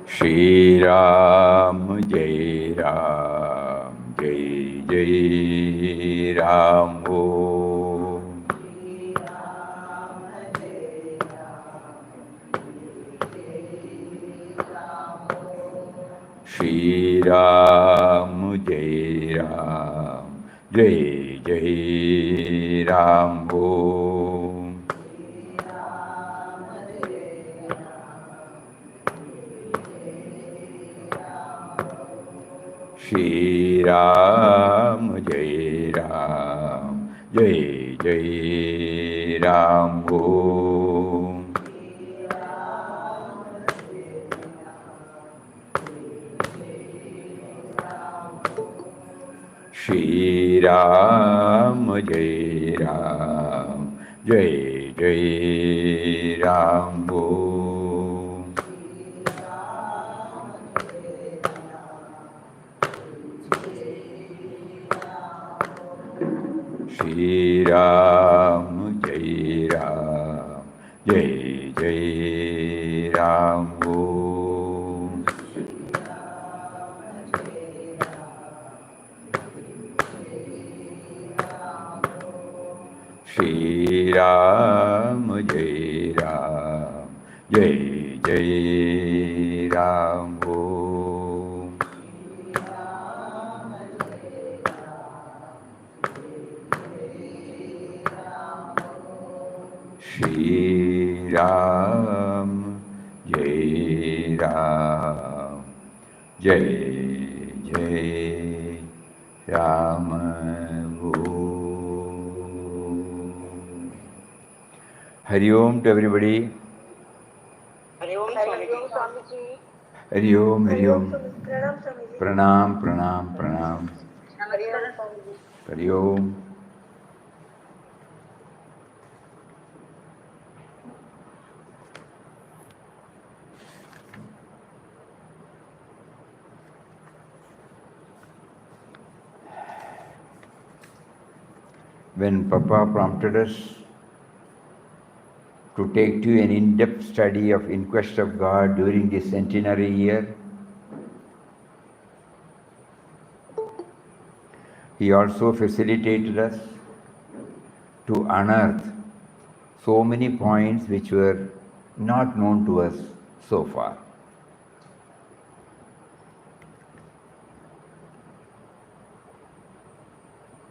Shri Ram, Jai Ram, Jai Jai Ram. Om. Shri Ram, Jai Ram, Jai Jai Ram. Om. Shri Ram, Jai Ram, Jai Jai Ram. Om. Shri Ram, Jai Ram, Jai Jai Ram. Om. Shri Ram, Jai Ram, Jai Jai Ram. Om. Shri Ram, Jai Ram, Jai Jai Ram. Om. Shri Ram, Jai Ram, Jai Jai Ram. Om. Hari Om to everybody. Hari Om Swamiji. Hari Om, Hari Om. Pranam Swamiji. Pranam, Pranam, Pranam. Namaskaram Swamiji. Hari Om. When Papa prompted us to take to an in-depth study of In Quest of God during this centenary year, he also facilitated us to unearth so many points which were not known to us so far.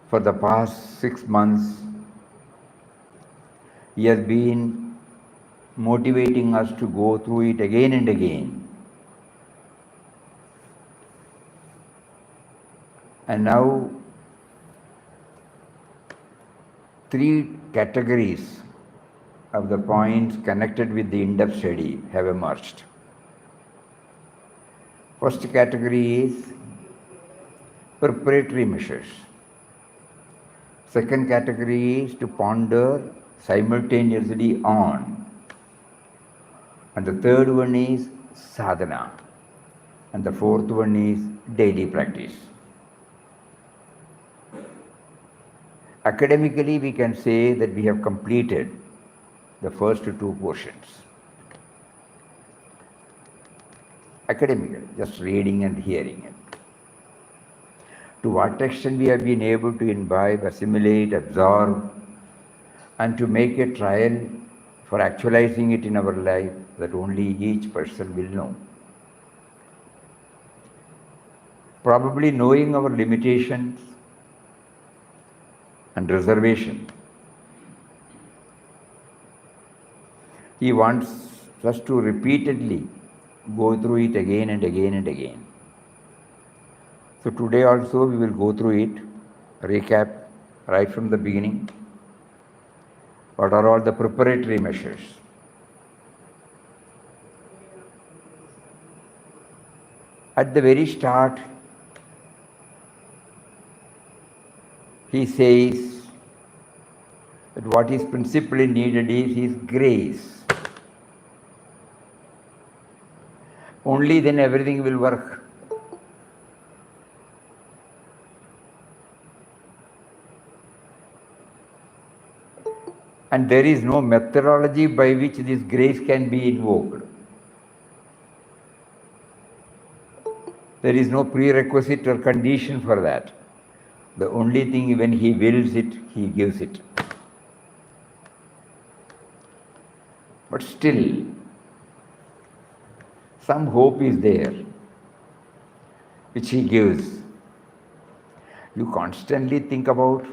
For the past 6 months, he has been motivating us to go through it again and again. And now, 3 categories of the points connected with the in-depth study have emerged. First category is preparatory measures. Second category is to ponder simultaneously on. And the third one is sadhana. And the fourth one is daily practice. Academically, we can say that we have completed the first 2 portions. Academically, just reading and hearing it. To what extent we have been able to imbibe, assimilate, absorb, and to make a trial for actualizing it in our life, that only each person will know. Probably knowing our limitations and reservation, he wants us to repeatedly go through it again and again and again. So today also we will go through it, recap right from the beginning. What are all the preparatory measures? At the very start, he says that what is principally needed is his grace. Only then everything will work. And there is no methodology by which this grace can be invoked. There is no prerequisite or condition for that. The only thing, when he wills it, he gives it. But still, some hope is there, which he gives. You constantly think about,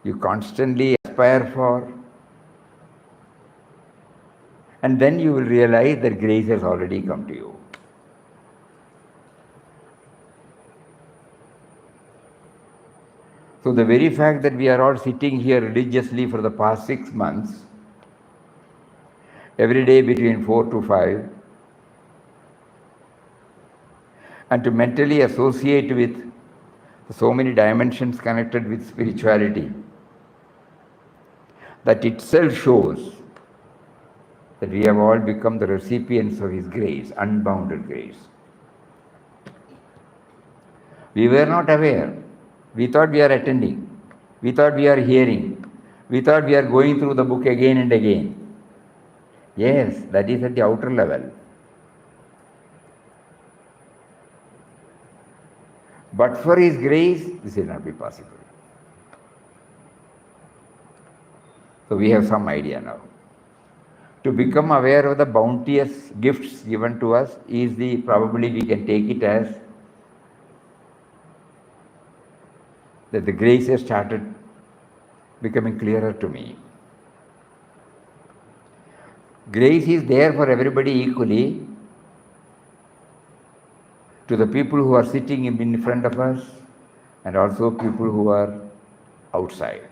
you constantly aspire for, and then you will realize that grace has already come to you. So the very fact that we are all sitting here religiously for the past 6 months, every day between 4 to 5, and to mentally associate with so many dimensions connected with spirituality, that itself shows that we have all become the recipients of His grace, unbounded grace. We were not aware. We thought we are attending. We thought we are hearing. We thought we are going through the book again and again. Yes, that is at the outer level. But for His grace, this will not be possible. So we have some idea now. To become aware of the bounteous gifts given to us is probably we can take it as that the grace has started becoming clearer to me. Grace is there for everybody equally, to the people who are sitting in front of us and also people who are outside.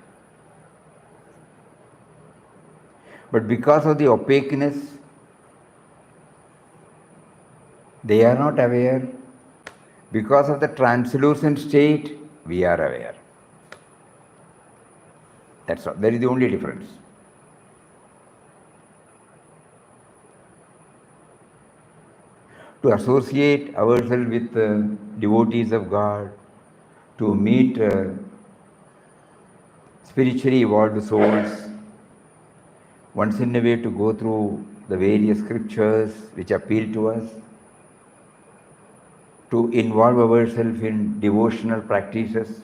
But because of the opaqueness, they are not aware. Because of the translucent state, we are aware. That's all. That is the only difference. To associate ourselves with devotees of God, to meet spiritually evolved souls, once in a way to go through the various scriptures which appeal to us, to involve ourselves in devotional practices,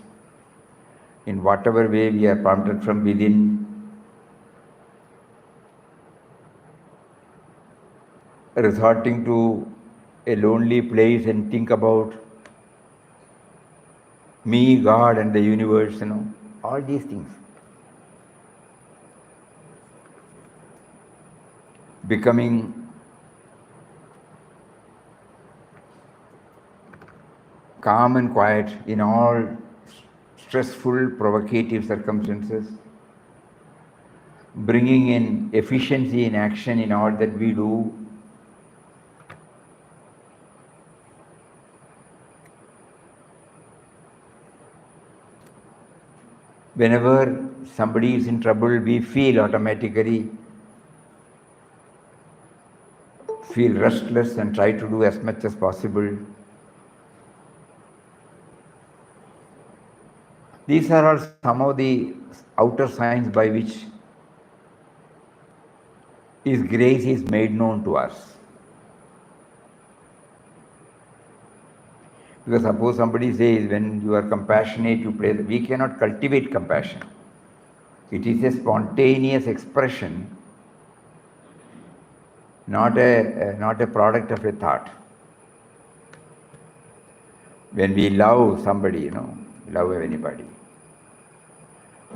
in whatever way we are prompted from within, resorting to a lonely place and think about me, God and the universe, all these things. Becoming calm and quiet in all stressful, provocative circumstances, bringing in efficiency in action in all that we do, whenever somebody is in trouble, we feel automatically restless and try to do as much as possible. These are all some of the outer signs by which His grace is made known to us. Because suppose somebody says, when you are compassionate, you pray. We cannot cultivate compassion. It is a spontaneous expression, not a product of a thought. When we love somebody, love anybody,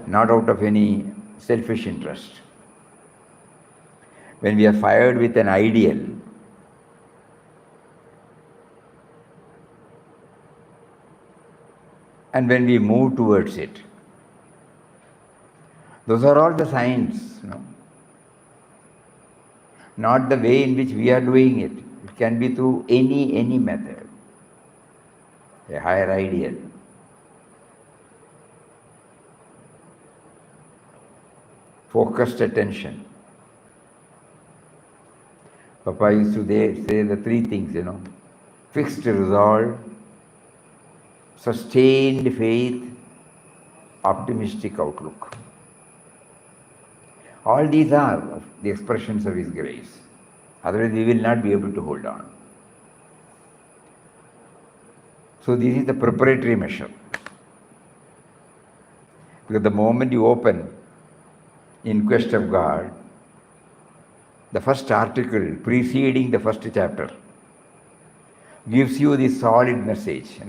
not out of any selfish interest. When we are fired with an ideal, and when we move towards it, those are all the signs, not the way in which we are doing it. It can be through any method, a higher ideal. Focused attention. Papa used to say the three things, fixed resolve, sustained faith, optimistic outlook. All these are the expressions of His grace. Otherwise, we will not be able to hold on. So this is the preparatory measure. Because the moment you open In Quest of God, the first article preceding the first chapter gives you the solid message,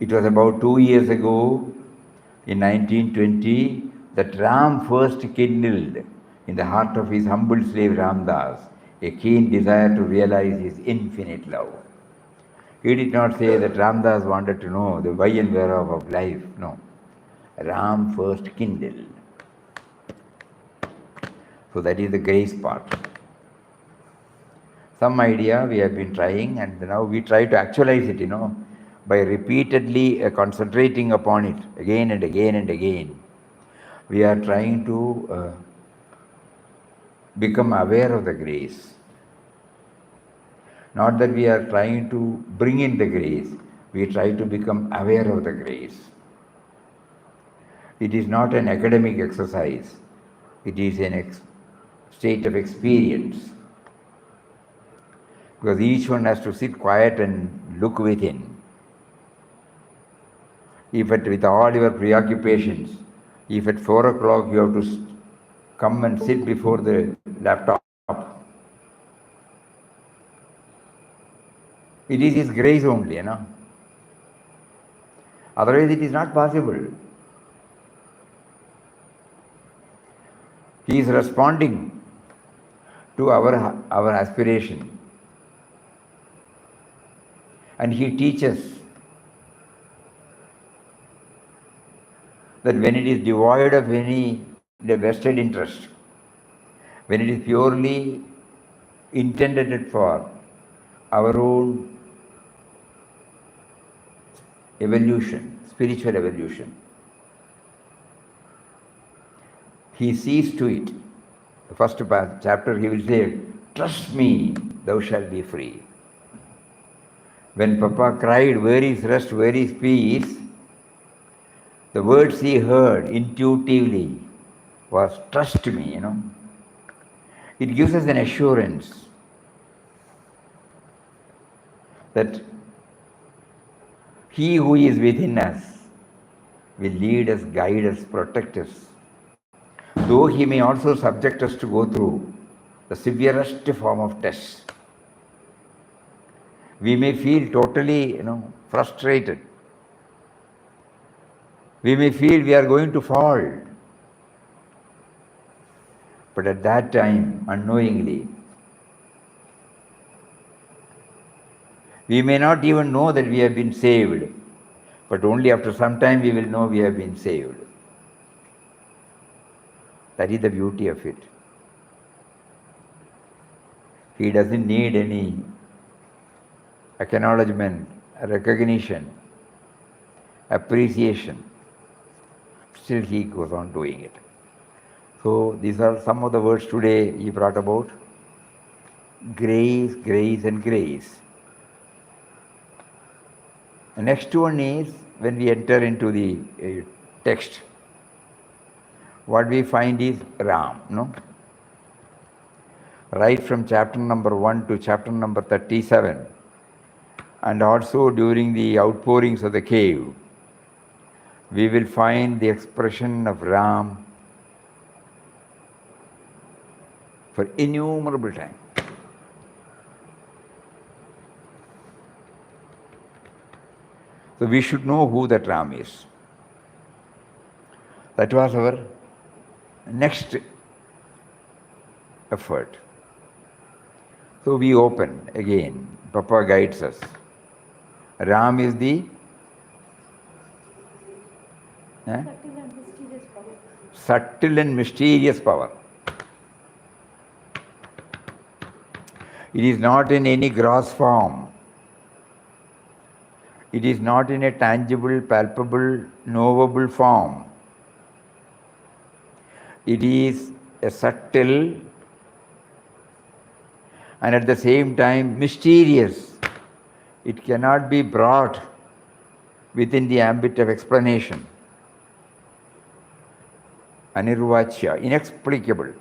It was about 2 years ago, in 1920, that Ram first kindled in the heart of his humble slave Ramdas a keen desire to realize his infinite love. He did not say that Ramdas wanted to know the why and whereof of life. No. Ram first kindled. So that is the grace part. Some idea we have been trying, and now we try to actualize it, by repeatedly concentrating upon it again and again and again. We are trying to become aware of the grace. Not that we are trying to bring in the grace, we try to become aware of the grace. It is not an academic exercise, it is an state of experience. Because each one has to sit quiet and look within. If with all your preoccupations, if at 4 o'clock you have to come and sit before the laptop, it is His grace only, Otherwise it is not possible. He is responding to our aspiration. And He teaches that when it is devoid of any vested interest, when it is purely intended for our own evolution, spiritual evolution, He sees to it. The first chapter He will say, "Trust me, thou shalt be free." When Papa cried, "Where is rest, where is peace?" the words he heard intuitively was, "Trust me," It gives us an assurance that He who is within us will lead us, guide us, protect us. Though He may also subject us to go through the severest form of tests. We may feel totally, frustrated. We may feel we are going to fall. But at that time, unknowingly, we may not even know that we have been saved, but only after some time we will know we have been saved. That is the beauty of it. He doesn't need any acknowledgement, recognition, appreciation. Still He goes on doing it. So these are some of the words today he brought about. Grace, grace and grace. The next one is when we enter into the text. What we find is Ram, Right from chapter number 1 to chapter number 37, and also during the outpourings of the cave, we will find the expression of Ram for innumerable time. So we should know who that Ram is. That was our next effort. So we open again. Papa guides us. Ram is the subtle and mysterious power. It is not in any gross form. It is not in a tangible, palpable, knowable form. It is a subtle and at the same time mysterious. It cannot be brought within the ambit of explanation. Anirvachya, inexplicable.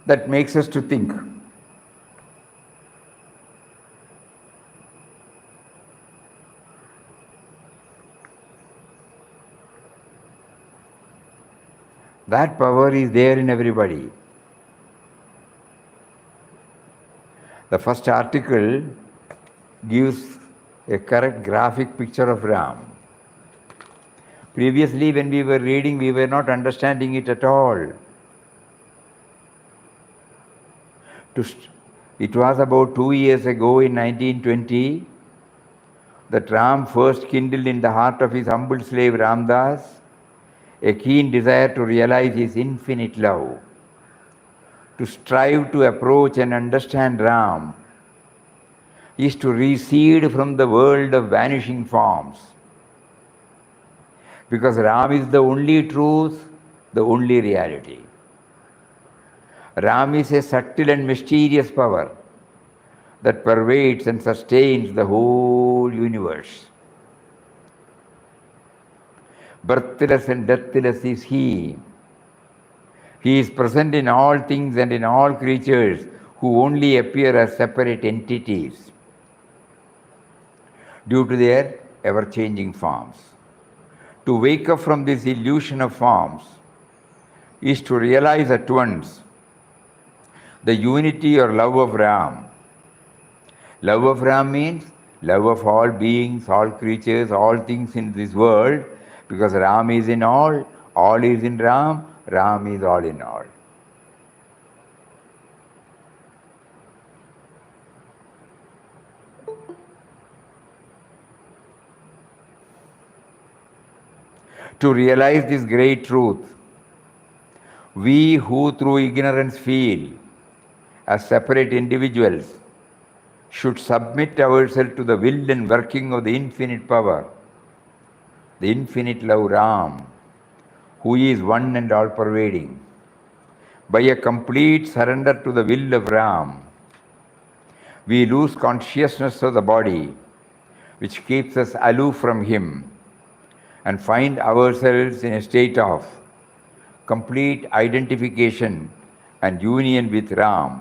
That makes us to think. That power is there in everybody. The first article gives a correct graphic picture of Ram. Previously, when we were reading, we were not understanding it at all. It was about 2 years ago in 1920 that Ram first kindled in the heart of his humble slave Ramdas a keen desire to realize his infinite love. To strive to approach and understand Ram is to recede from the world of vanishing forms. Because Ram is the only truth, the only reality. Ram is a subtle and mysterious power that pervades and sustains the whole universe. Birthless and deathless is He. He is present in all things and in all creatures who only appear as separate entities due to their ever-changing forms. To wake up from this illusion of forms is to realize at once the unity or love of Ram. Love of Ram means love of all beings, all creatures, all things in this world, because Ram is in all is in Ram, Ram is all in all. To realize this great truth, we who through ignorance feel as separate individuals should submit ourselves to the will and working of the infinite power, the infinite love Ram, who is one and all pervading. By a complete surrender to the will of Ram, we lose consciousness of the body, which keeps us aloof from Him, and find ourselves in a state of complete identification and union with Ram,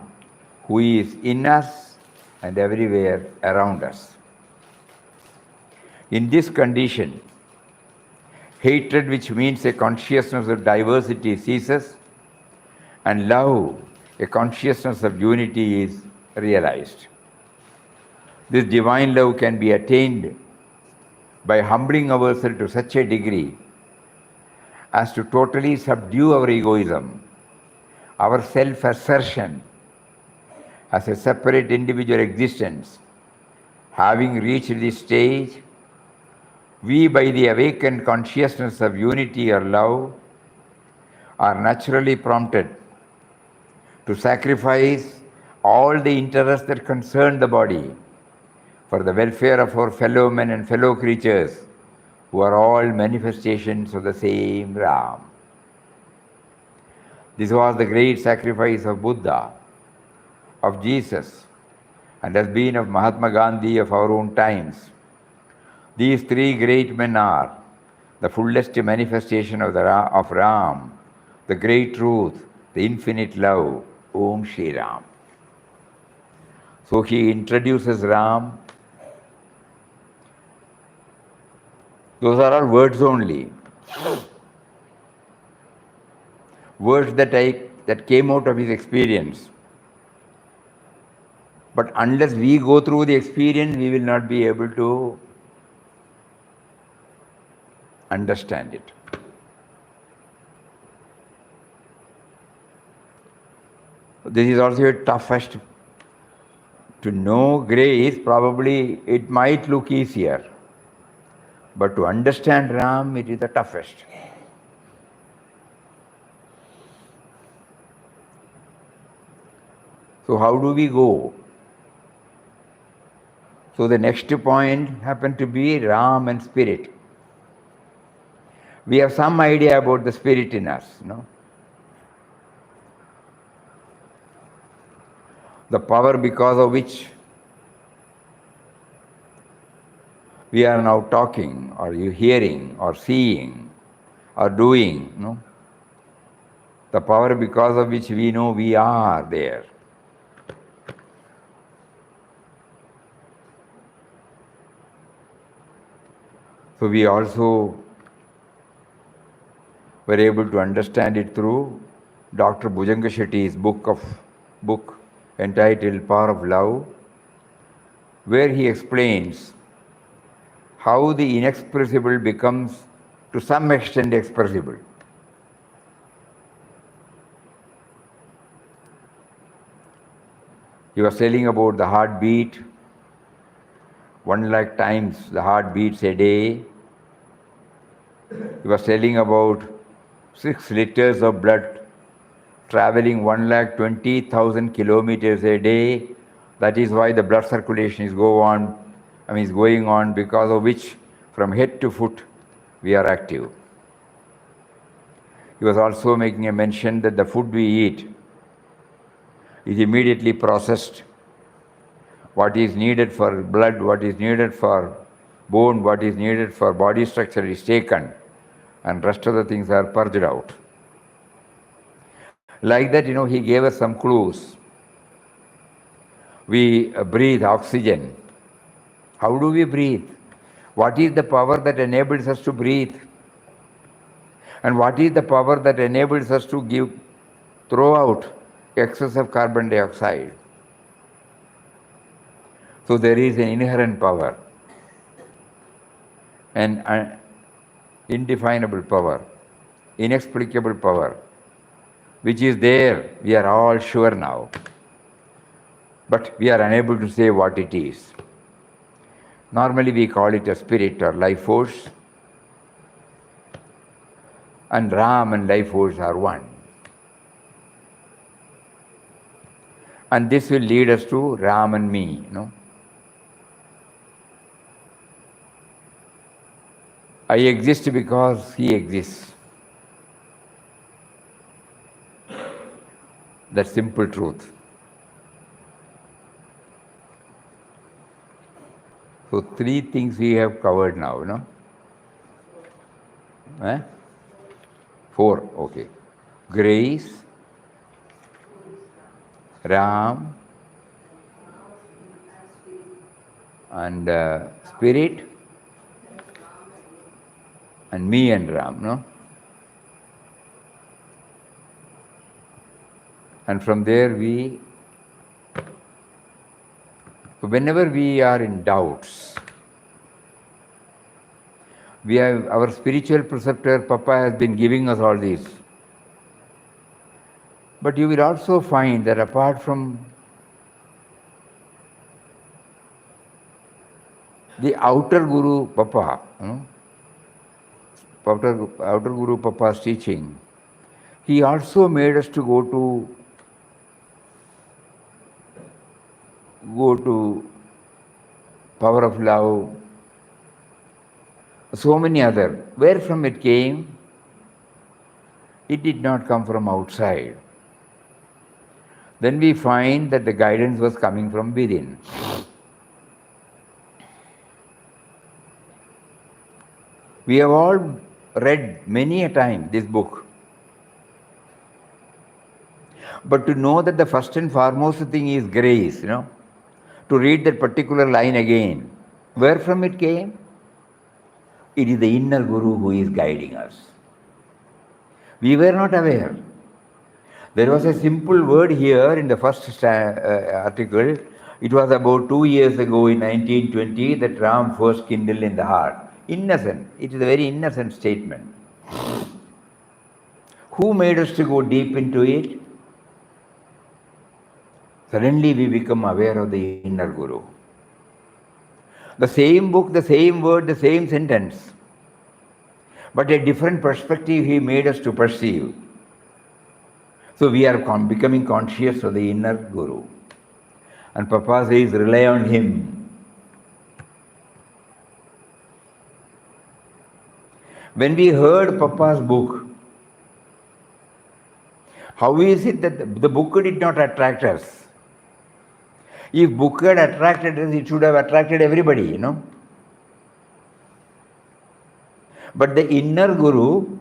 who is in us and everywhere around us. In this condition, hatred, which means a consciousness of diversity, ceases, and love, a consciousness of unity, is realized. This divine love can be attained by humbling ourselves to such a degree as to totally subdue our egoism, our self-assertion as a separate individual existence. Having reached this stage, we, by the awakened consciousness of unity or love, are naturally prompted to sacrifice all the interests that concern the body for the welfare of our fellow men and fellow creatures, who are all manifestations of the same Ram. This was the great sacrifice of Buddha, of Jesus, and has been of Mahatma Gandhi of our own times. These three great men are the fullest manifestation of Ram, the great truth, the infinite love, Om Shri Ram. So he introduces Ram. Those are all words only. Words that came out of his experience. But unless we go through the experience, we will not be able to understand it. This is also a toughest. To know grace, probably it might look easier. But to understand Ram, it is the toughest. So how do we go? So the next point happened to be Ram and spirit. We have some idea about the spirit in us, no? The power because of which we are now talking, or you hearing, or seeing, or doing, the power because of which we know we are there. So we also were able to understand it through Dr. Bhujanga Shetty's book entitled Power of Love, where he explains how the inexpressible becomes to some extent expressible. He was telling about the heartbeat, 1 lakh times the heart beats a day. He was telling about 6 liters of blood traveling 1,20,000 kilometers a day. That is why the blood circulation is going on, because of which from head to foot we are active. He was also making a mention that the food we eat is immediately processed. What is needed for blood, what is needed for bone, what is needed for body structure is taken, and rest of the things are purged out. Like that, he gave us some clues. We breathe oxygen. How do we breathe? What is the power that enables us to breathe? And what is the power that enables us to throw out excess of carbon dioxide? So there is an inherent power, an indefinable power, inexplicable power, which is there, we are all sure now. But we are unable to say what it is. Normally we call it a spirit or life force. And Ram and life force are one. And this will lead us to Ram and me, I exist because he exists. That's simple truth. So 3 things we have covered now, 4, okay. Grace, Ram, and spirit, and me and Ram, And from there whenever we are in doubts, we have our spiritual preceptor, Papa, has been giving us all these. But you will also find that apart from the outer Guru, Papa, outer Guru Papa's teaching, he also made us to go to power of love, so many other. Where from it came? It did not come from outside. Then we find that the guidance was coming from within. We have all read many a time this book. But to know that the first and foremost thing is grace, to read that particular line again. Where from it came? It is the inner Guru who is guiding us. We were not aware. There was a simple word here in the first article. It was about 2 years ago in 1920 that Ram first kindled in the heart. Innocent. It is a very innocent statement. Who made us to go deep into it? Suddenly we become aware of the inner Guru. The same book, the same word, the same sentence, but a different perspective he made us to perceive. So we are becoming conscious of the inner Guru. And Papa says, rely on him. When we heard Papa's book, how is it that the book did not attract us? If book had attracted us, it should have attracted everybody, But the inner Guru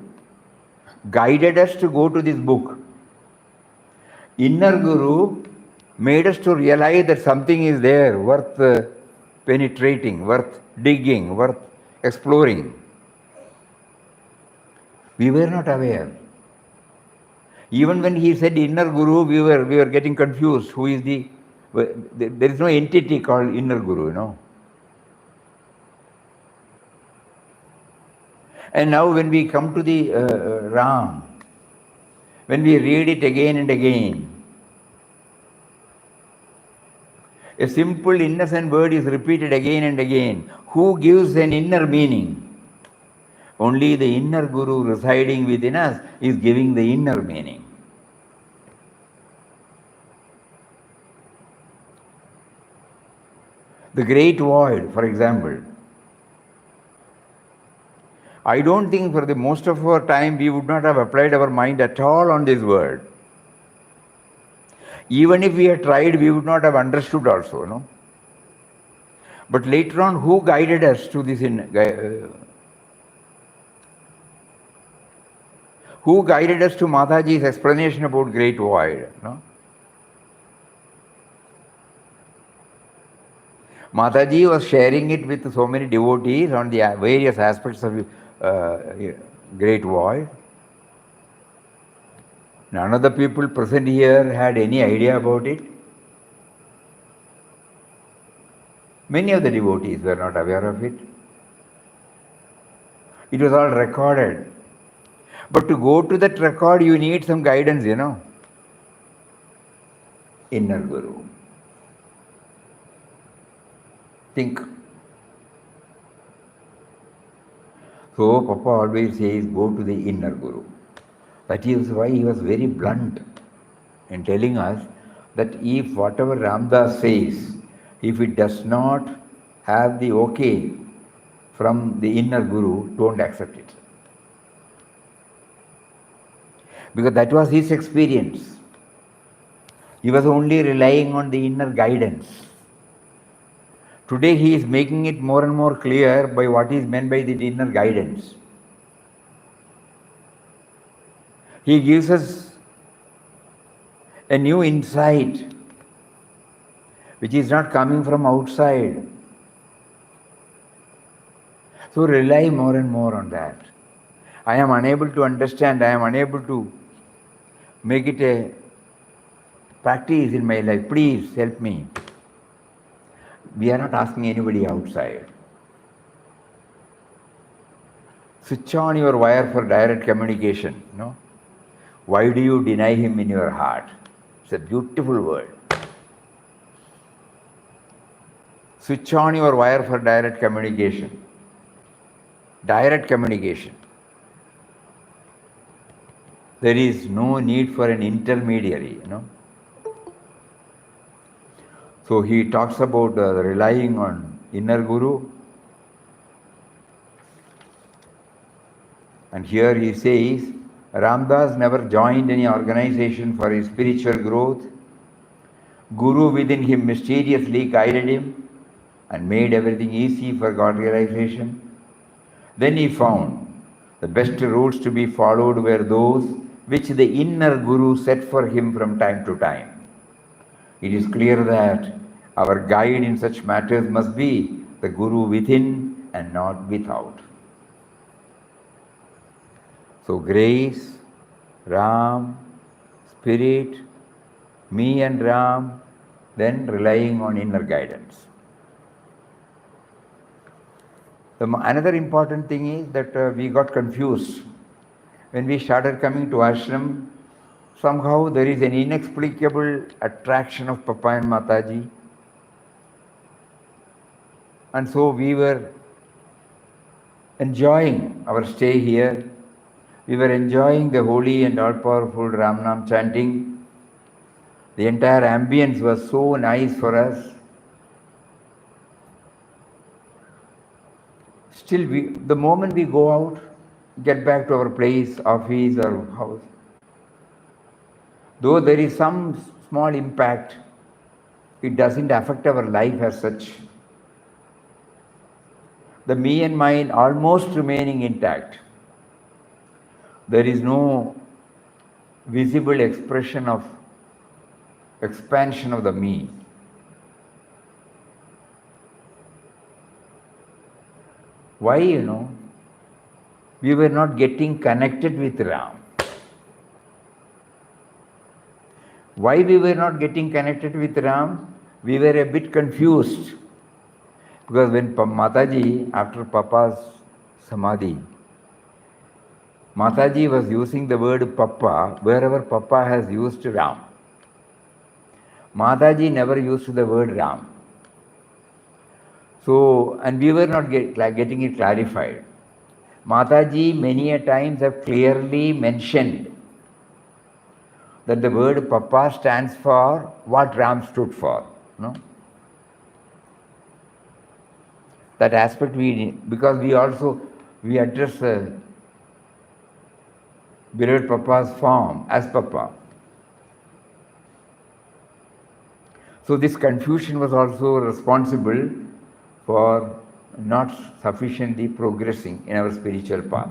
guided us to go to this book. Inner Guru made us to realize that something is there worth penetrating, worth digging, worth exploring. We were not aware. Even when he said inner Guru, we were getting confused. Who is the... There is no entity called inner Guru, you know. And now when we come to the Ram, when we read it again and again, a simple innocent word is repeated again and again. Who gives an inner meaning? Only the inner Guru residing within us is giving the inner meaning. The great void, for example. I don't think for the most of our time we would not have applied our mind at all on this word. Even if we had tried, we would not have understood also, no? But later on, who guided us to this? Who guided us to Mataji's explanation about great void? No? Mataji was sharing it with so many devotees on the various aspects of great void. None of the people present here had any idea about it. Many of the devotees were not aware of it. It was all recorded. But to go to that record, you need some guidance, you know. Inner Guru. Think. So Papa always says, go to the inner Guru. That is why he was very blunt in telling us that if whatever Ramdas says, if it does not have the okay from the inner Guru, don't accept it. Because that was his experience. He was only relying on the inner guidance. Today he is making it more and more clear by what is meant by the inner guidance. He gives us a new insight which is not coming from outside. So rely more and more on that. I am unable to understand, I am unable to make it a practice in my life. Please help me. We are not asking anybody outside. Switch on your wire for direct communication. No? Why do you deny him in your heart? It's a beautiful word. Switch on your wire for direct communication. Direct communication. There is no need for an intermediary, you know. So he talks about relying on inner Guru. And here he says, Ramdas never joined any organization for his spiritual growth. Guru within him mysteriously guided him and made everything easy for God realization. Then he found the best rules to be followed were those which the inner Guru set for him from time to time. It is clear that our guide in such matters must be the Guru within and not without. So grace, Ram, Spirit, me and Ram, then relying on inner guidance. Another important thing is that we got confused. When we started coming to ashram, somehow there is an inexplicable attraction of Papa and Mataji. And so we were enjoying our stay here. We were enjoying the holy and all-powerful Ram Nam chanting. The entire ambience was so nice for us. Still, the moment we go out, get back to our place, office or house, though there is some small impact, it doesn't affect our life as such. the me and mine almost remaining intact. There is no visible expression of expansion of the me. Why, we were not getting connected with Ram. Why we were not getting connected with Ram? We were a bit confused. Because when Mataji, after Papa's Samadhi, Mataji was using the word Papa wherever Papa has used Ram. Mataji never used the word Ram. So, and we were not getting it clarified. Mataji many a times have clearly mentioned that the word Papa stands for what Ram stood for. No? That aspect because we address beloved Papa's form as Papa. So this confusion was also responsible for not sufficiently progressing in our spiritual path.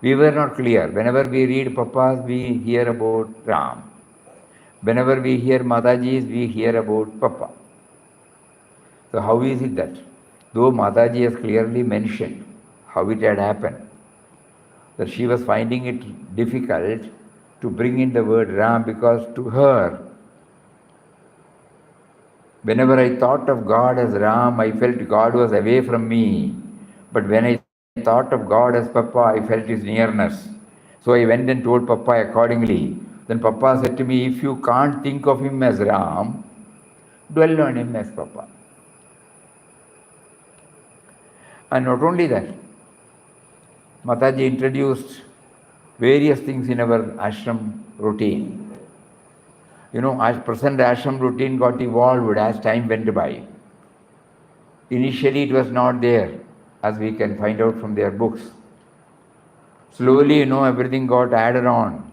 We were not clear. Whenever we read Papas, we hear about Ram. Whenever we hear Matajis, we hear about Papa. So how is it that, though Mataji has clearly mentioned how it had happened, that she was finding it difficult to bring in the word Ram because to her, whenever I thought of God as Ram, I felt God was away from me. But when I thought of God as Papa, I felt his nearness. So I went and told Papa accordingly. Then Papa said to me, if you can't think of him as Ram, dwell on him as Papa. And not only that, Mataji introduced various things in our ashram routine. As present ashram routine got evolved as time went by. Initially it was not there, as we can find out from their books. Slowly, everything got added on.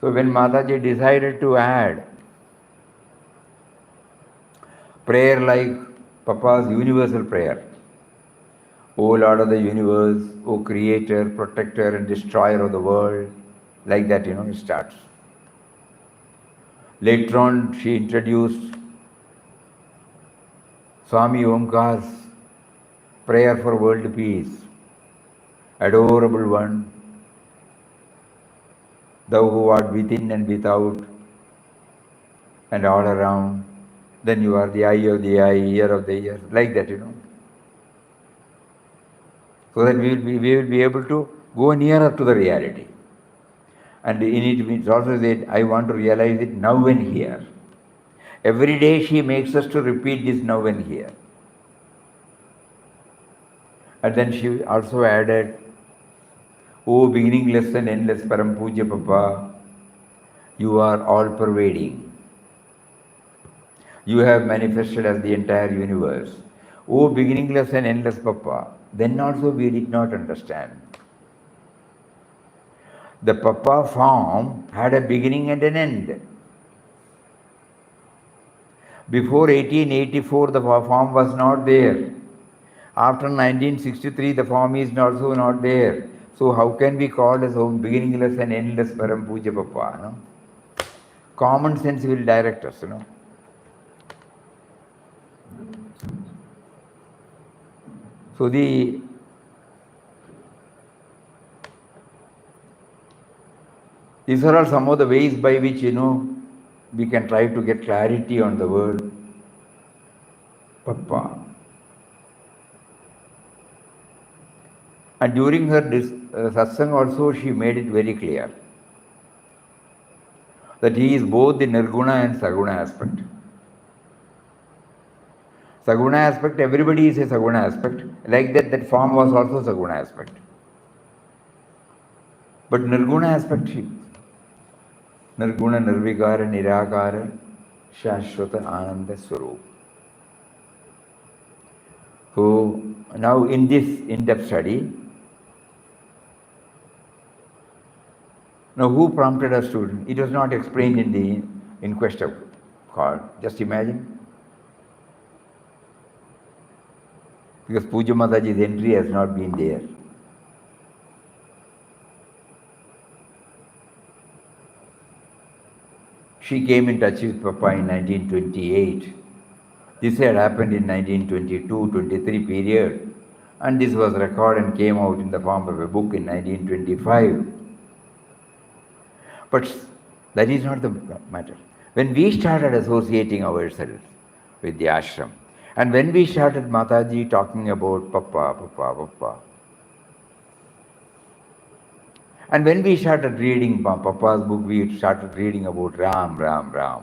So when Mataji decided to add prayer like Papa's universal prayer, O Lord of the universe, O Creator, Protector and Destroyer of the world, like that, it starts. Later on, she introduced Swami Omkar's prayer for world peace. Adorable one, thou who art within and without and all around, then you are the eye of the eye, ear of the ear, like that, So that we will be able to go nearer to the reality. And in it also said, I want to realize it now and here. Every day she makes us to repeat this now and here. And then she also added, O beginningless and endless Param Puja Papa, you are all pervading. You have manifested as the entire universe. O beginningless and endless Papa, then also we did not understand. The Papa form had a beginning and an end. Before 1884, the form was not there. After 1963, the form is also not there. So how can we call as beginningless and endless Param Puja Papa? No? Common sense will direct us, So these are all some of the ways by which, we can try to get clarity on the word Papa. And during her satsang also, she made it very clear that he is both the Nirguna and Saguna aspect. Saguna aspect, everybody is a Saguna aspect. Like that form was also Saguna aspect. But Nirguna aspect, Nirguna, Nirvikara, Nirakara, Shashwata, Ananda, Swarup. So now in this in-depth study, now who prompted us to? It was not explained in the inquest of card. Just imagine. because Puja Mataji's entry has not been there. She came in touch with Papa in 1928. This had happened in 1922-23 period, and this was recorded and came out in the form of a book in 1925. But that is not the matter. When we started associating ourselves with the ashram, and when we started Mataji talking about Papa, and when we started reading Papa's book, we started reading about Ram.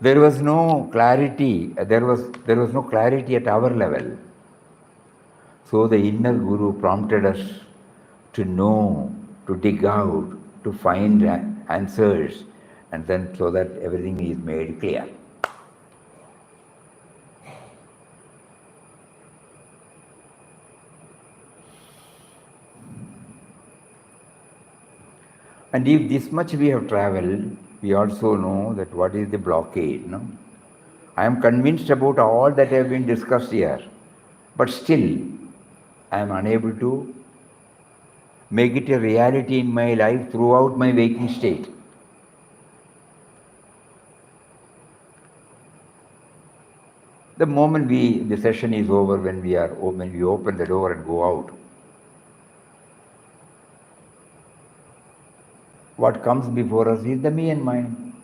There was no clarity. There was no clarity at our level. So the inner Guru prompted us to know, to dig out, to find answers, and then so that everything is made clear. And if this much we have traveled, we also know that what is the blockade. No? I am convinced about all that have been discussed here, but still I am unable to make it a reality in my life throughout my waking state. The moment the session is over, when we open the door and go out, what comes before us is the me and mine.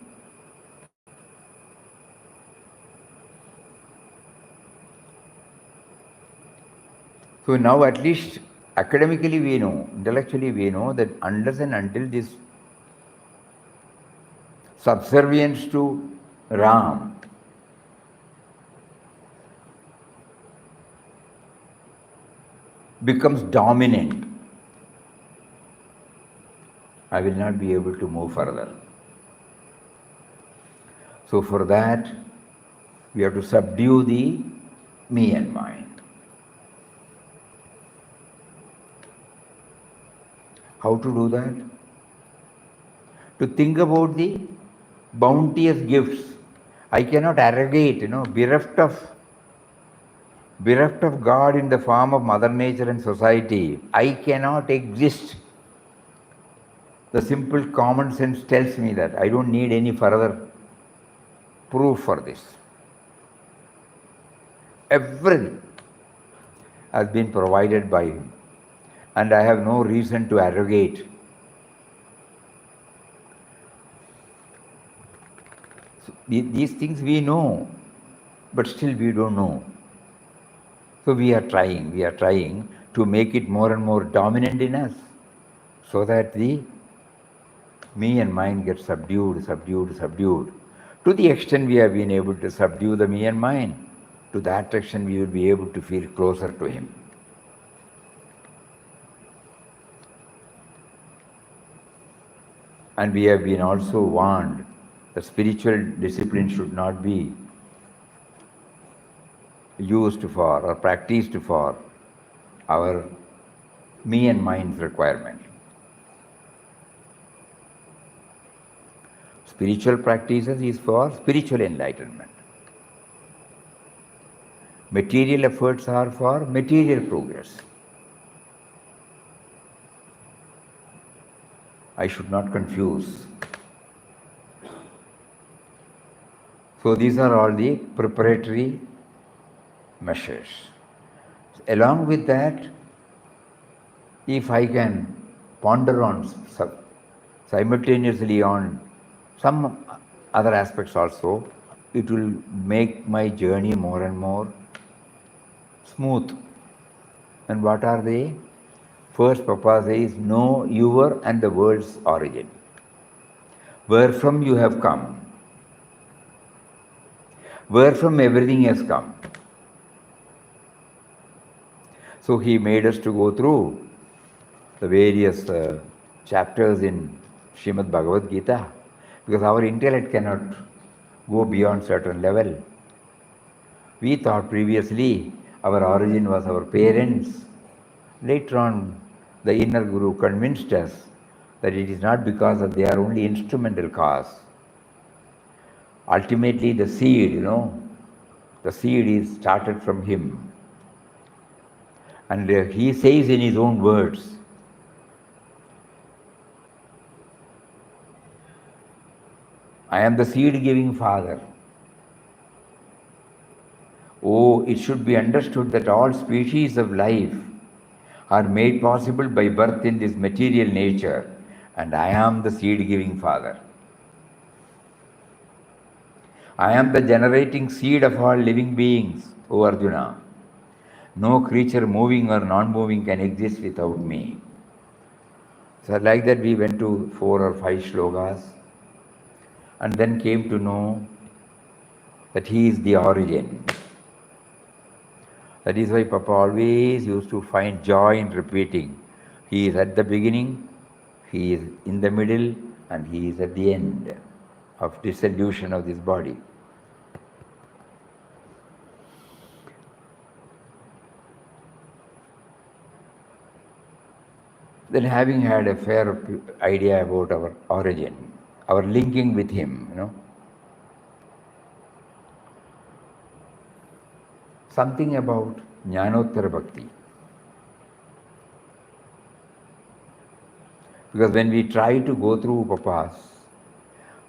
So now at least academically we know, intellectually we know that unless and until this subservience to Ram becomes dominant, I will not be able to move further. So for that, we have to subdue the me and mine. How to do that? To think about the bounteous gifts. I cannot arrogate, bereft of God in the form of Mother Nature and society. I cannot exist. The simple common sense tells me that I don't need any further proof for this. Everything has been provided by Him, and I have no reason to arrogate. So these things we know, but still we don't know. So we are trying to make it more and more dominant in us, so that the me and mine get subdued. To the extent we have been able to subdue the me and mine, to that extent we will be able to feel closer to Him. And we have been also warned that spiritual discipline should not be used for or practiced for our me and mine's requirement. Spiritual practices is for spiritual enlightenment. Material efforts are for material progress. I should not confuse. So these are all the preparatory measures. Along with that, if I can ponder on simultaneously on some other aspects also, it will make my journey more and more smooth. And what are they? First, Papa says, know your and the world's origin. Where from you have come. Where from everything has come. So he made us to go through the various chapters in Srimad Bhagavad Gita, because our intellect cannot go beyond certain level. We thought previously our origin was our parents. Later on, the inner Guru convinced us that it is not because of they are only instrumental cause. Ultimately, the seed, The seed is started from him. And he says in his own words, I am the seed-giving Father. Oh, it should be understood that all species of life are made possible by birth in this material nature, and I am the seed-giving Father. I am the generating seed of all living beings, O Arjuna. No creature moving or non-moving can exist without me. So like that we went to 4 or 5 shlokas and then came to know that he is the origin. That is why Papa always used to find joy in repeating. He is at the beginning, he is in the middle, and he is at the end of dissolution of this body. Then having had a fair idea about our origin, our linking with him, something about Jnanottara Bhakti. Because when we try to go through Papa's,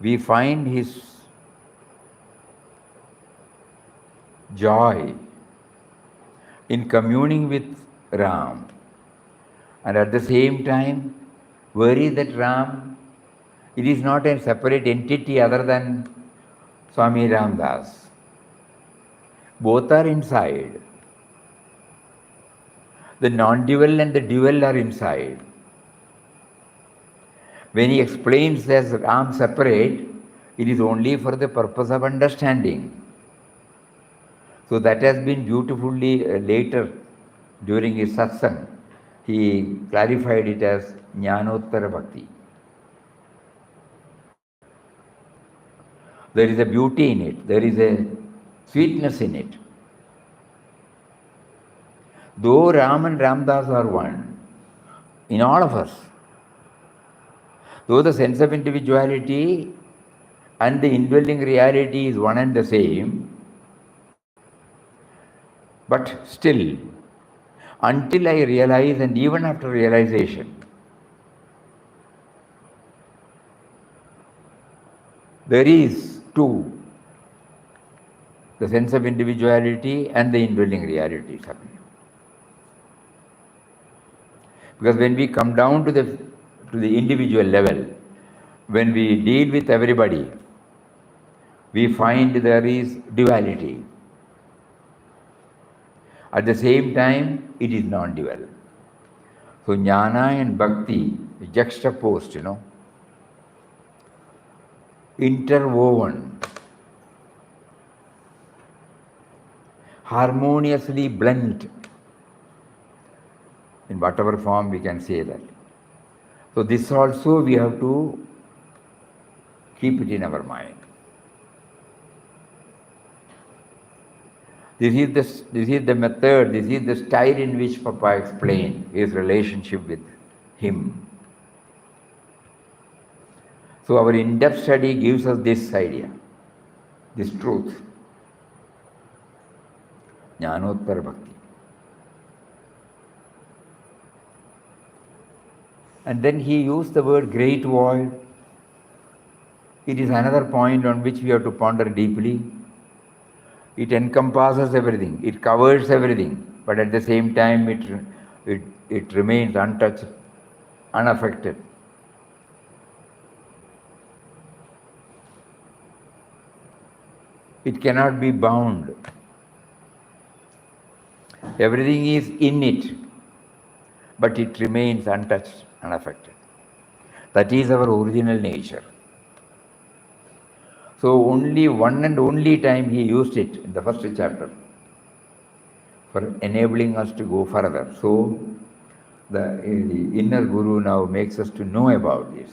we find his joy in communing with Ram, and at the same time worry that Ram, it is not a separate entity other than Swami Ramdas. Both are inside. The non-dual and the dual are inside. When he explains as Ram separate, it is only for the purpose of understanding. So that has been beautifully later during his Satsang. He clarified it as Jnanottara Bhakti. There is a beauty in it. There is a sweetness in it. Though Ram and Ramdas are one, in all of us, though the sense of individuality and the indwelling reality is one and the same, but still, until I realize, and even after realization, there is two, the sense of individuality and the indwelling reality. Because when we come down to the individual level, when we deal with everybody, we find there is duality. At the same time, it is non-dual. So jnana and bhakti juxtaposed, interwoven, harmoniously blent. In whatever form we can say that. So this also we have to keep it in our mind. This is the method, this is the style in which Papa explained his relationship with him. So our in-depth study gives us this idea, this truth. Jnanottara Bhakti. And then he used the word great void. It is another point on which we have to ponder deeply. It encompasses everything, it covers everything, but at the same time it remains untouched, unaffected. It cannot be bound. Everything is in it, but it remains untouched, unaffected. That is our original nature. So only one and only time he used it in the first chapter for enabling us to go further. So the inner Guru now makes us to know about this.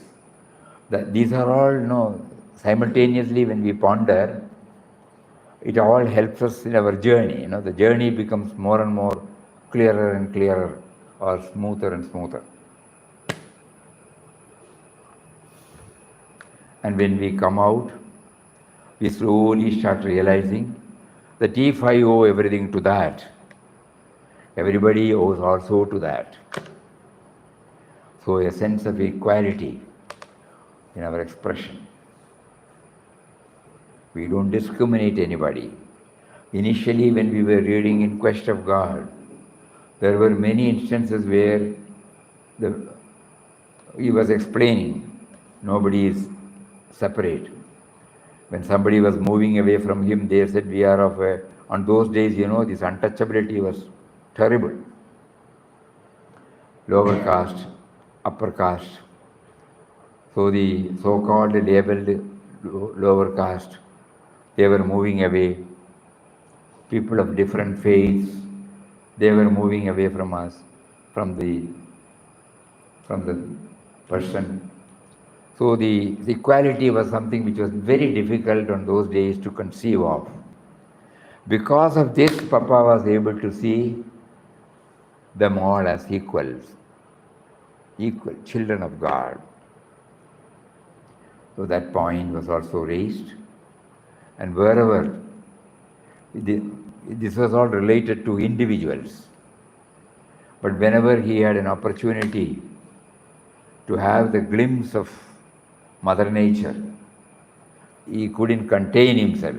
That these are all simultaneously when we ponder, it all helps us in our journey. The journey becomes more and more clearer and clearer, or smoother and smoother. And when we come out, we slowly start realizing The T5 owe everything to that. Everybody owes also to that. So a sense of equality in our expression. We don't discriminate anybody. Initially, when we were reading In Quest of God, there were many instances where he was explaining nobody is separate. When somebody was moving away from him, they said we are of a... On those days, this untouchability was terrible. Lower caste, upper caste. So the so-called labeled lower caste, they were moving away. People of different faiths, they were moving away from us, from the person. So the equality was something which was very difficult on those days to conceive of. Because of this, Papa was able to see them all as equals, equal children of God. So that point was also raised. And wherever, this was all related to individuals. But whenever he had an opportunity to have the glimpse of Mother Nature, he couldn't contain himself.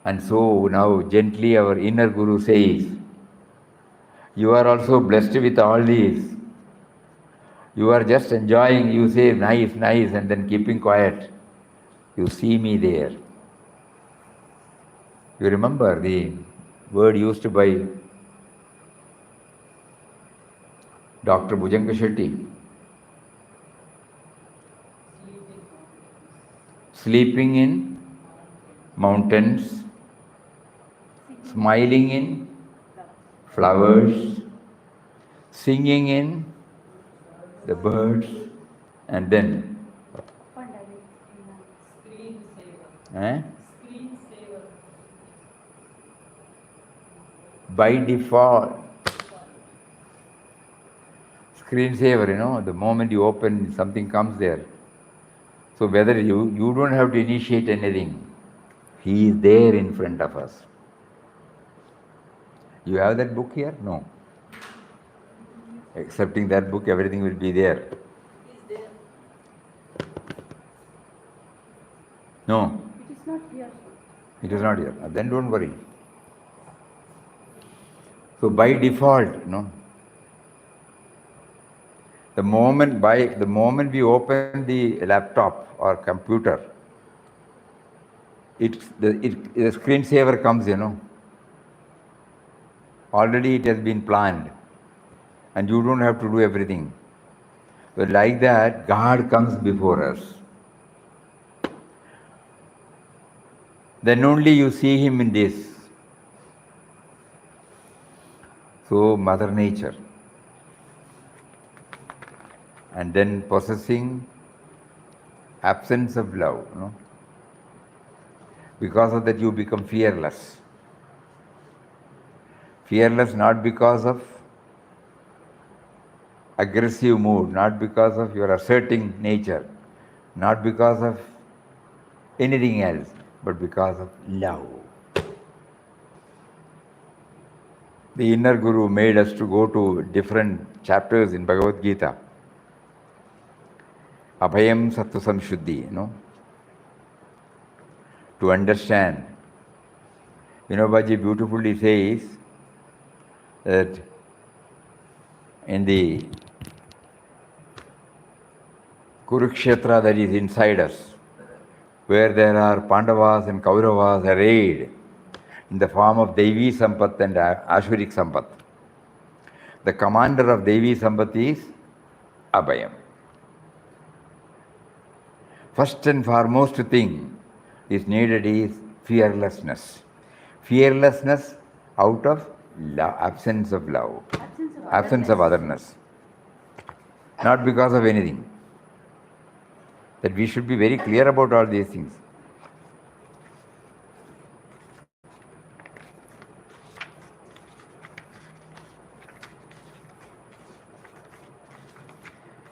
And so now gently our inner Guru says, you are also blessed with all these. You are just enjoying, you say nice, nice, and then keeping quiet. You see me there. You remember the word used by Dr Bhujanga Shetty? Sleeping in mountains, smiling in flowers, singing in the birds, and then by default, screensaver, the moment you open, something comes there. So whether you don't have to initiate anything, he is there in front of us. You have that book here? No. Excepting that book, everything will be there. No. It is not here. It is not here. Then don't worry. So by default, the moment we open the laptop or computer, the screensaver comes, Already it has been planned, and you don't have to do everything. But like that, God comes before us. Then only you see him in this. So Mother Nature. And then possessing absence of love. Because of that you become fearless. Fearless not because of aggressive mood, not because of your asserting nature, not because of anything else, but because of love. The inner Guru made us to go to different chapters in Bhagavad Gita. Abhayam Sattva Samshuddhi, to understand. Vinobaji beautifully says that in the Kurukshetra that is inside us, where there are Pandavas and Kauravas arrayed in the form of Devi Sampat and Ashurik Sampat. The commander of Devi Sampat is Abhayam. First and foremost thing is needed is fearlessness. Fearlessness out of absence of love, absence of otherness. Not because of anything. That we should be very clear about all these things.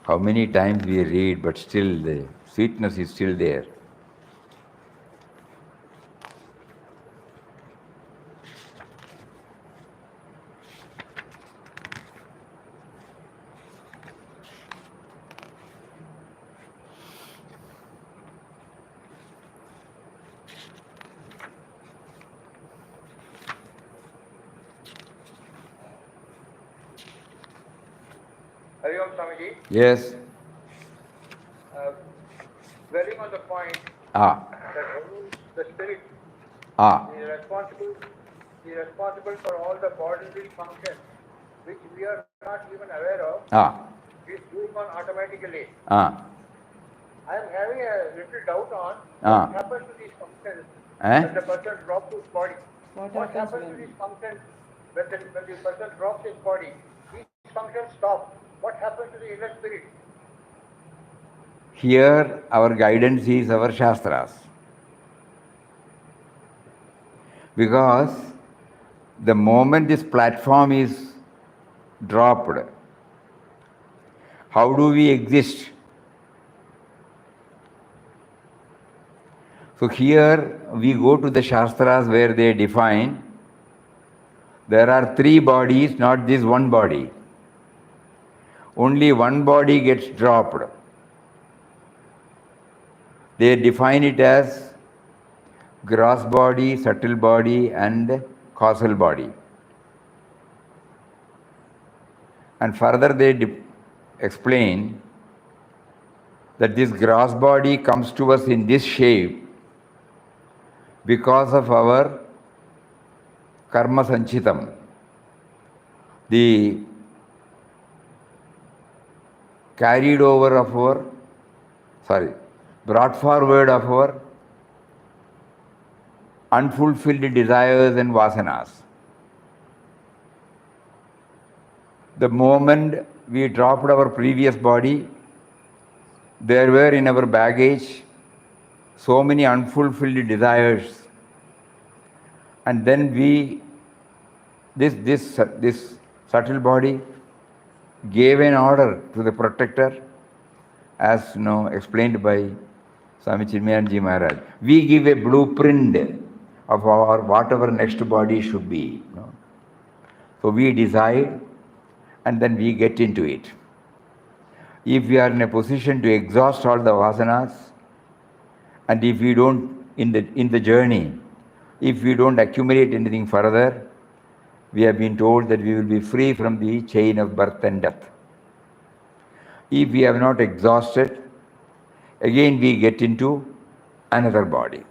How many times we read, but still the sweetness is still there. Swamiji. Yes. Dwelling on the point Ah. that the spirit Ah. is responsible for all the bodily functions which we are not even aware of. Ah. Is doing on automatically. Ah. I am having a little doubt on Ah. what happens to these functions Eh? when the person drops his body. What happens to when? these functions when the person drops his body? These functions stop. What happens to the inner spirit? Here our guidance is our Shastras. Because the moment this platform is dropped, how do we exist? So here we go to the Shastras where they define there are three bodies, not this one body. Only one body gets dropped. They define it as gross body, subtle body, and causal body. And further they explain that this gross body comes to us in this shape because of our karma sanchitam, the carried over of our, brought forward of our unfulfilled desires and vasanas. The moment we dropped our previous body, there were in our baggage so many unfulfilled desires, and then this subtle body gave an order to the protector, as explained by Swami Chinmayanji Maharaj. We give a blueprint of what our next body should be. So we decide, and then we get into it. If we are in a position to exhaust all the vasanas, and if we don't, in the journey, if we don't accumulate anything further, we have been told that we will be free from the chain of birth and death. If we have not exhausted, again we get into another body.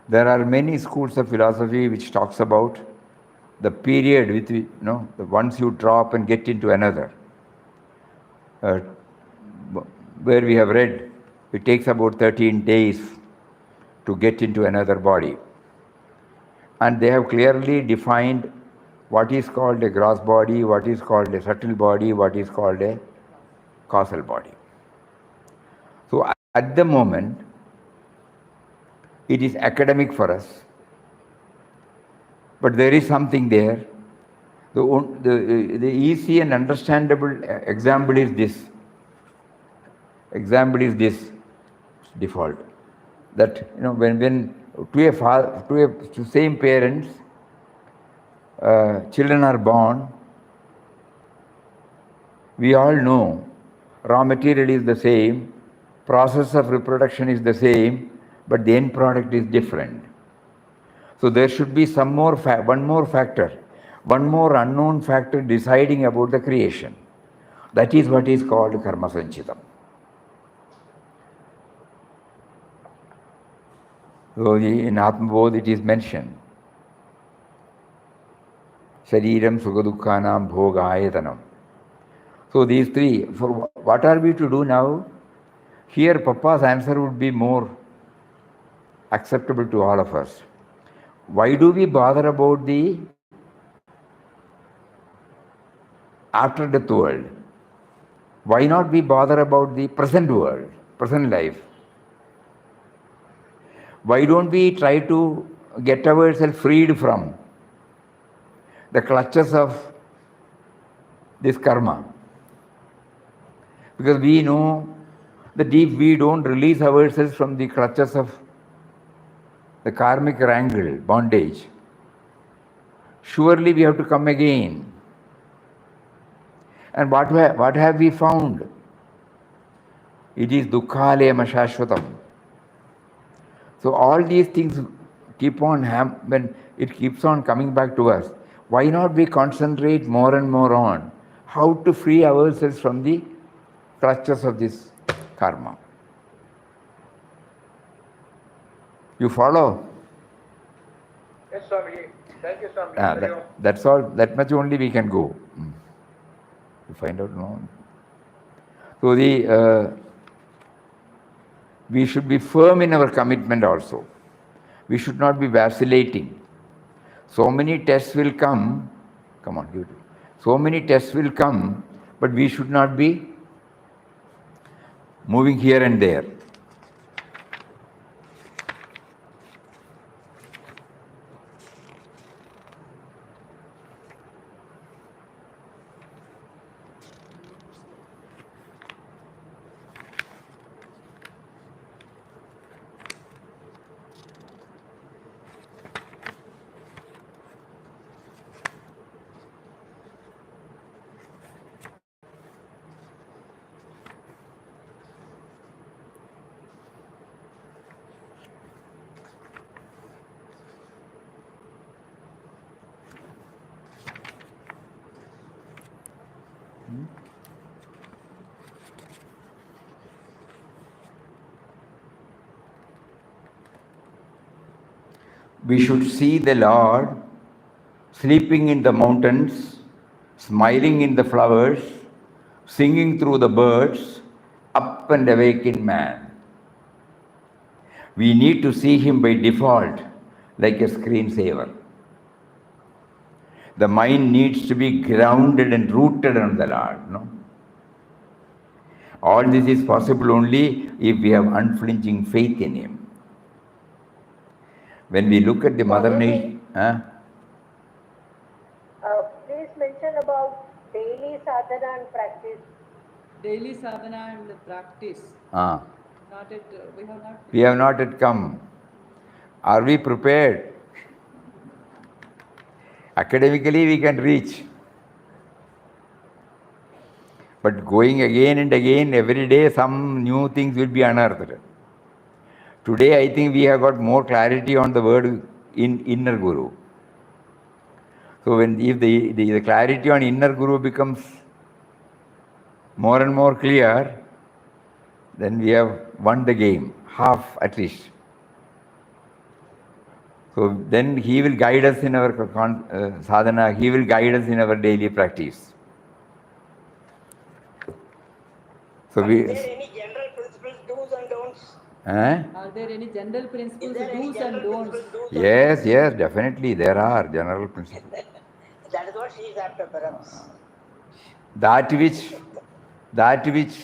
There are many schools of philosophy which talks about the period with once you drop and get into another. Where we have read, it takes about 13 days to get into another body. And they have clearly defined what is called a gross body, what is called a subtle body, what is called a causal body. So at the moment, it is academic for us, but there is something there. The easy and understandable example is this. Example is this default. That when to same parents, children are born, we all know raw material is the same, process of reproduction is the same, but the end product is different. So there should be one more factor, one more unknown factor deciding about the creation. That is what is called karma sanchitam. So in Atmabodh it is mentioned, Shariram Sukadukhanam Bhoga Ayatanam. So these three, for what are we to do now? Here Papa's answer would be more acceptable to all of us. Why do we bother about the after death world? Why not we bother about the present world, present life? Why don't we try to get ourselves freed from the clutches of this karma? Because we know that if we don't release ourselves from the clutches of the karmic wrangle, bondage, surely we have to come again. And what have we found? It is dukkhalaya shashvatam. So all these things keep on when it keeps on coming back to us. Why not we concentrate more and more on how to free ourselves from the clutches of this karma. You follow? Yes, Swamiji. Thank you, Swamiji. That's all. That much only we can go. To find out, no. So we should be firm in our commitment also. We should not be vacillating. So many tests will come. Come on, you do. So many tests will come, but we should not be moving here and there. We should see the Lord sleeping in the mountains, smiling in the flowers, singing through the birds, up and awake in man. We need to see him by default, like a screensaver. The mind needs to be grounded and rooted on the Lord. No? All this is possible only if we have unflinching faith in him. When we look at the Mother Nature, Please mention about daily sadhana and practice. Daily sadhana and practice. Not yet, we have not yet come. Are we prepared? Academically we can reach. But going again and again, every day some new things will be unearthed. Today I think we have got more clarity on the word in inner guru. So if the clarity on inner guru becomes more and more clear, then we have won the game, half at least. So then he will guide us in our sadhana, he will guide us in our daily practice. So Are there any general principles, do's and don'ts? Are there any general principles, do's and don'ts? Yes, definitely there are general principles. That is what she is after, perhaps. That which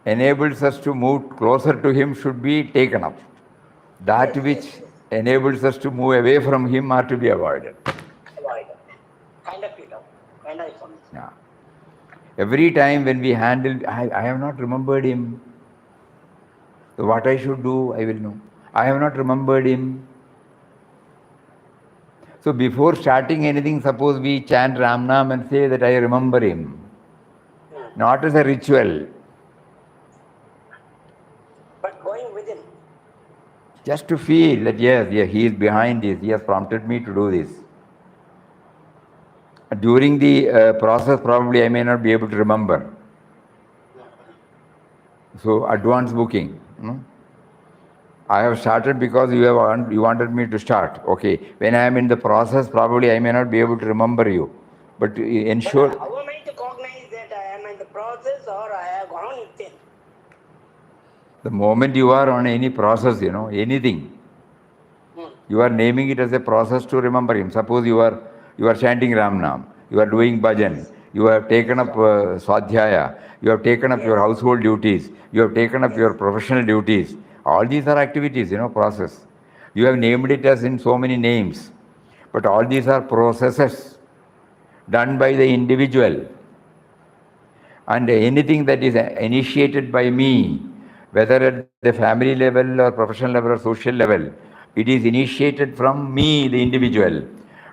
enables us to move closer to him should be taken up. That which enables us to move away from him are to be avoided. Kind of information. Yeah. Every time when we handle, I have not remembered him. So what I should do, I will know. I have not remembered him. So before starting anything, suppose we chant Ram Nam and say that I remember him. Not as a ritual. But going within. Just to feel that yes, he is behind this, he has prompted me to do this. During the process, probably I may not be able to remember. So advance booking. I have started because you wanted me to start. Okay. When I am in the process, probably I may not be able to remember you. But ensure. But how am I to cognize that I am in the process or I have gone within? The moment you are on any process, anything, you are naming it as a process to remember him. Suppose you are chanting Ram Nam, you are doing bhajan, you have taken up swadhyaya, you have taken up your household duties, you have taken up your professional duties. All these are activities, process. You have named it as in so many names. But all these are processes done by the individual. And anything that is initiated by me, whether at the family level or professional level or social level, it is initiated from me, the individual.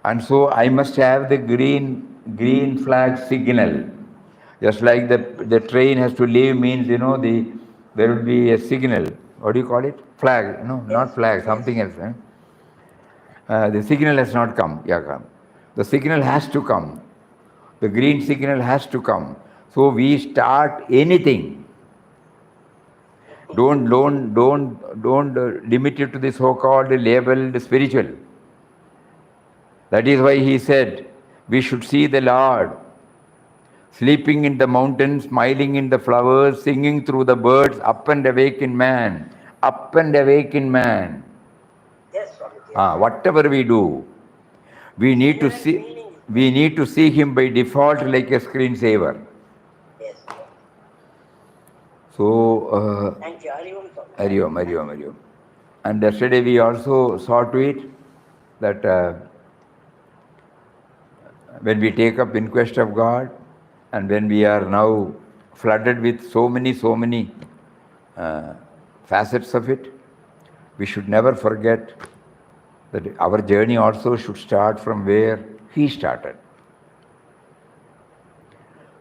And so I must have the green flag signal. Just like the train has to leave means, there will be a signal. What do you call it? Flag. No, not flag, something else. The signal has not come. The signal has to come. The green signal has to come. So we start anything. Don't limit it to the so-called labeled spiritual. That is why he said, we should see the Lord sleeping in the mountains, smiling in the flowers, singing through the birds, up and awake in man. Up and awake in man. Yes, Swami. Whatever we do, we need to see him by default like a screensaver. Yes. So, Thank you. Hari Om. And yesterday we also saw to it that when we take up in quest of God, and when we are now flooded with so many facets of it, we should never forget that our journey also should start from where he started.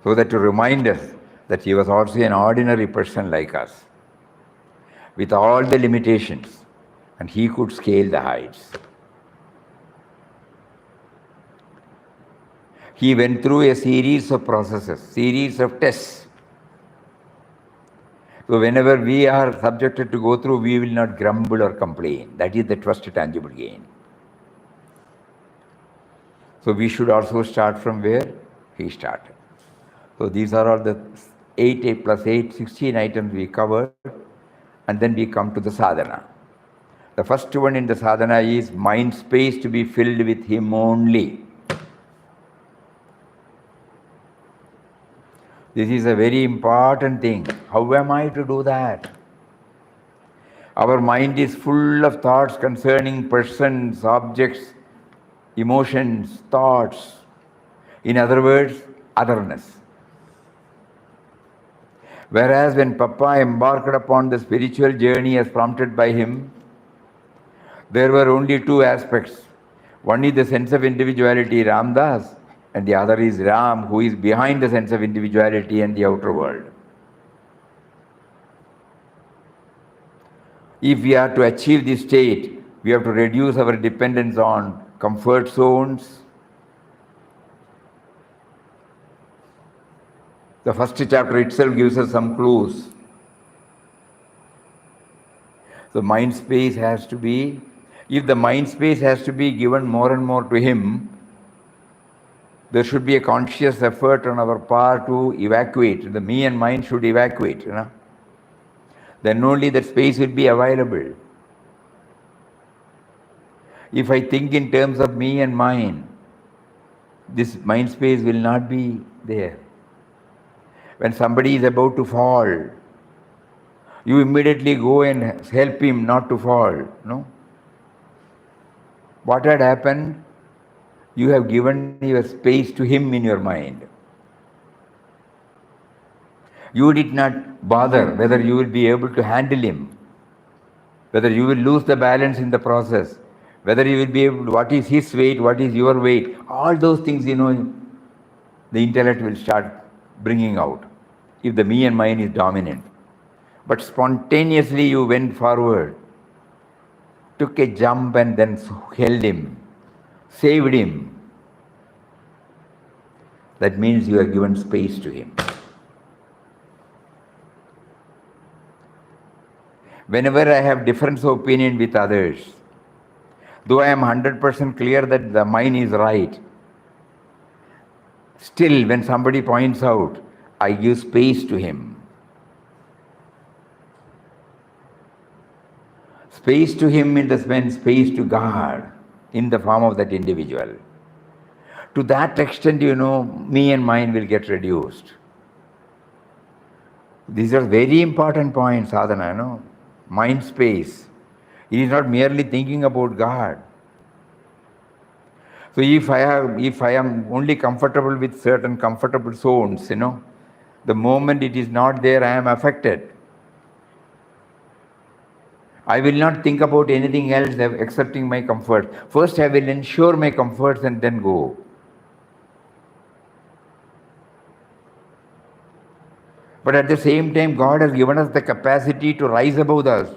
So that to remind us that he was also an ordinary person like us, with all the limitations, and he could scale the heights. He went through a series of processes, series of tests. So whenever we are subjected to go through, we will not grumble or complain. That is the trust tangible gain. So we should also start from where he started. So these are all the 8 plus 8, 16 items we covered, and then we come to the sadhana. The first one in the sadhana is mind space to be filled with him only. This is a very important thing. How am I to do that? Our mind is full of thoughts concerning persons, objects, emotions, thoughts. In other words, otherness. Whereas when Papa embarked upon the spiritual journey as prompted by him, there were only two aspects. One is the sense of individuality, Ramdas, and the other is Ram, who is behind the sense of individuality and the outer world. If we are to achieve this state, we have to reduce our dependence on comfort zones. The first chapter itself gives us some clues. The mind space has to be, if the mind space has to be given more and more to him, there should be a conscious effort on our part to evacuate. The me and mind should evacuate, Then only that space will be available. If I think in terms of me and mine, this mind space will not be there. When somebody is about to fall, you immediately go and help him not to fall, no? What had happened? You have given your space to him in your mind. You did not bother whether you will be able to handle him, whether you will lose the balance in the process, whether you will be able to, what is his weight, what is your weight, all those things, the intellect will start bringing out if the me and mine is dominant. But spontaneously you went forward, took a jump and then held him, saved him. That means you have given space to him. Whenever I have difference of opinion with others, though I am 100% clear that the mine is right, still when somebody points out, I give space to him. Space to him in the sense space to God in the form of that individual. To that extent, me and mine will get reduced. These are very important points, sadhana, Mind space. It is not merely thinking about God. So if I am only comfortable with certain comfortable zones, the moment it is not there, I am affected. I will not think about anything else excepting my comfort. First, I will ensure my comforts and then go. But at the same time, God has given us the capacity to rise above us.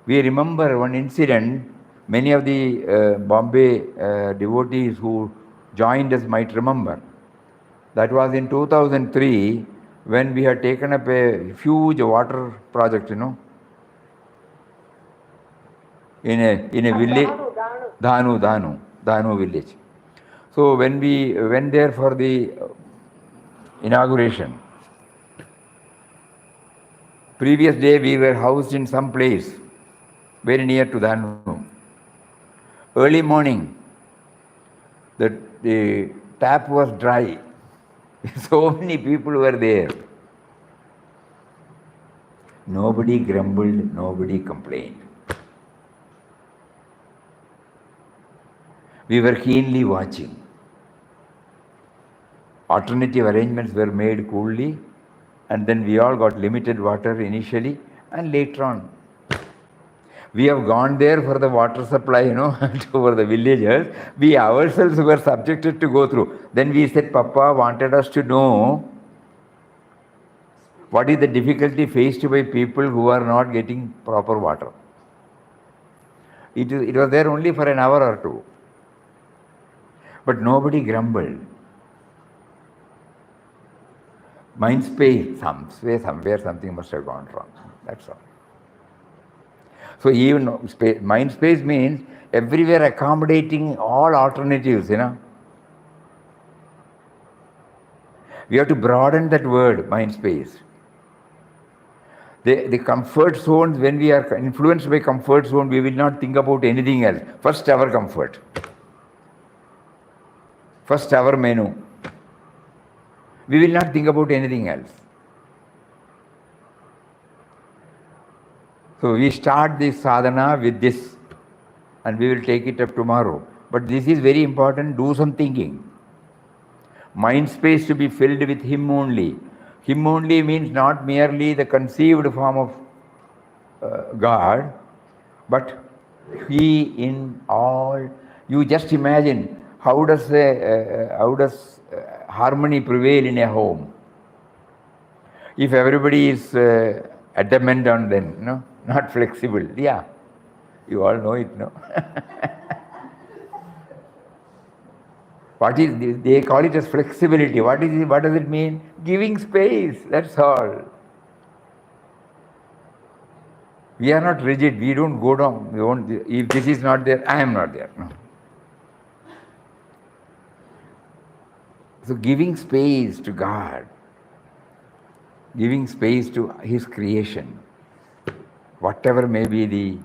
We remember one incident, many of the Bombay devotees who joined us might remember. That was in 2003 when we had taken up a huge water project, in a village, Dhanu village. So when we went there for the inauguration, previous day we were housed in some place very near to Dhanu. Early morning, the tap was dry. So many people were there. Nobody grumbled, nobody complained. We were keenly watching. Alternative arrangements were made coolly, and then we all got limited water initially, and later on. We have gone there for the water supply, for the villagers. We ourselves were subjected to go through. Then we said, Papa wanted us to know what is the difficulty faced by people who are not getting proper water. It was there only for an hour or two. But nobody grumbled. Mind space, somewhere something must have gone wrong. That's all. So even mind space means everywhere accommodating all alternatives, We have to broaden that word, mind space. The comfort zones, when we are influenced by comfort zone, we will not think about anything else. First our comfort. First our menu. We will not think about anything else. So we start this sadhana with this, and we will take it up tomorrow. But this is very important, do some thinking. Mind space to be filled with Him only. Him only means not merely the conceived form of God, but He in all. You just imagine how does harmony prevail in a home? If everybody is adamant on them, not flexible. Yeah, you all know it, no? What is, they call it as flexibility. What does it mean? Giving space, that's all. We are not rigid, we don't go down. If this is not there, I am not there. No. So giving space to God, giving space to His creation, whatever may be the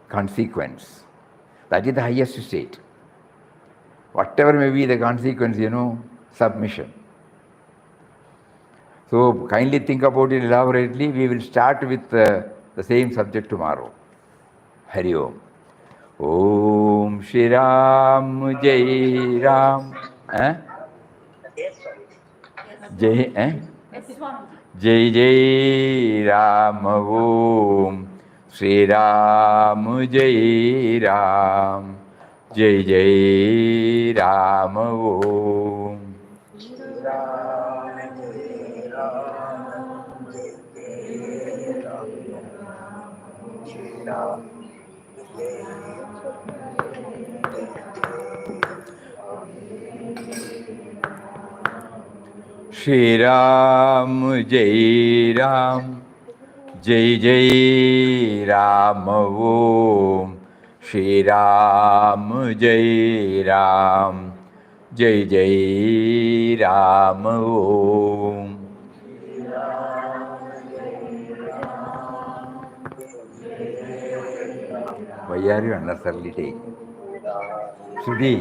consequence, that is the highest state. Whatever may be the consequence, submission. So kindly think about it elaborately. We will start with the same subject tomorrow. Hari Om. Om Shri Ram Jai Ram. Yes, Swamiji. Jai, Jai Jai Ram Om Shri Ram Jai Ram. Jai Jai Ram Om. Shri Ram Jai Ram. Jai Jai Ram Om. Shri Ram Jai Ram. Jai Jai Ram Om. Why are you unnecessarily taking? Shruti.